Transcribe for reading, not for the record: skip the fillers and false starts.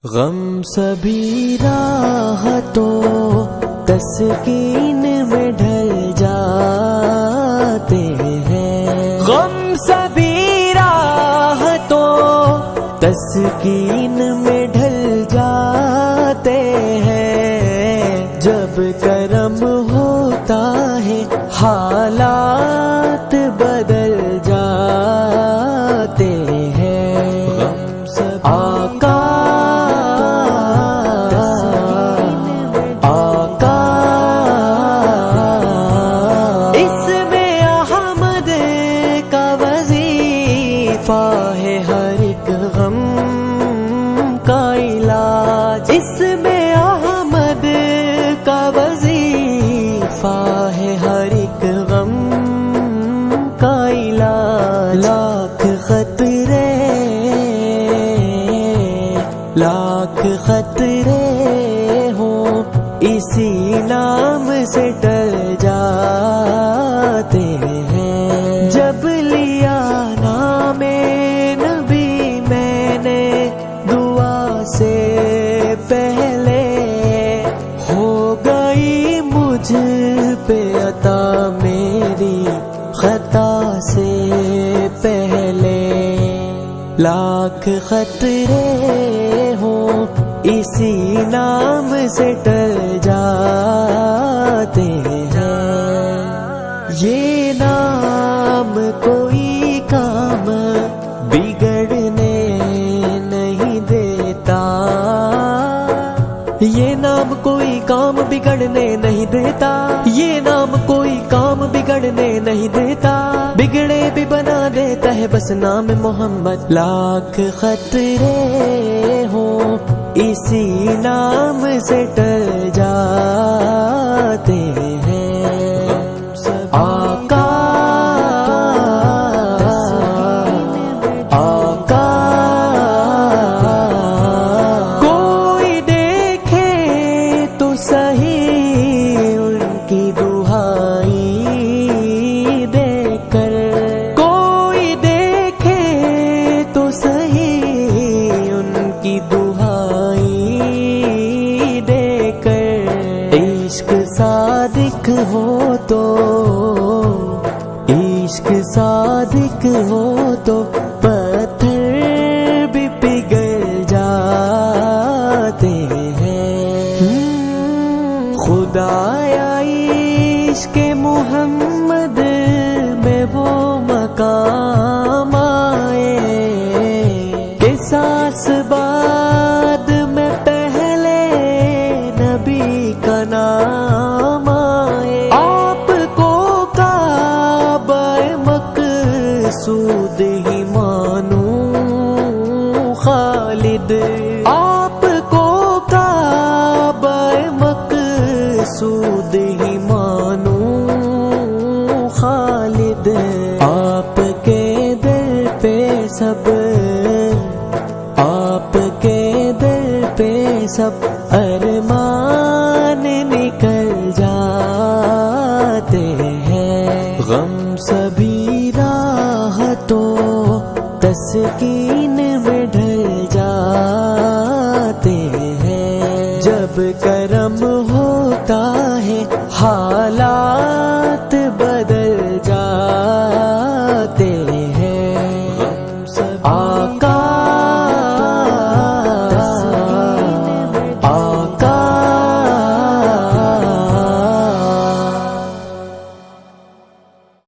غم سبھی راحتوں تسکین میں ڈھل جاتے ہیں، غم سبھی راحتوں تسکین میں ڈھل جاتے ہیں، جب کرم ہوتا ہے حالات بدل جاتے ہیں۔ آقا ہے ہر ایک غم کا علاج، اس میں احمد کا وظیفہ ہے ہر ایک غم کا علاج۔ لاکھ خطرے ہوں اسی نام سے ٹل جاتے ہیں، جب لیا نام نبی میں نے دعا سے پہلے، ہو گئی مجھ پہ عطا میری خطا سے پہلے۔ لاکھ خطرے ہوں اسی نام سے ٹل جاتے ہیں، یہ نام کوئی کام بگڑنے نہیں دیتا، یہ نام کوئی کام بگڑنے نہیں دیتا، یہ نام کوئی کام بگڑنے نہیں دیتا، بگڑے بھی بنا دیتا ہے بس نام محمد۔ لاکھ خطرے ہوں اسی نام سے ٹل جاتے ہیں، آقا کوئی دیکھے تو صحیح ان کی دہائی دے کر، کوئی دیکھے تو صحیح ان کی دہائی دے کر، عشق صادق ہو تو، عشق صادق ہو تو پتھر بھی پگھل جاتے ہیں۔ خدایا عشق محمد میں وہ مقام آئے کہ ساس بعد میں پہلے نبی کا نام آئے، آپ کو کعبہ مقصود ہی مانوں خالد، آپ کو کعبہ مقصود ہی مانوں خالد، آپ کے دل پہ سب، آپ کے دل پہ سب ارمان نکل جاتے ہیں، غم سبھی راحتوں تسکین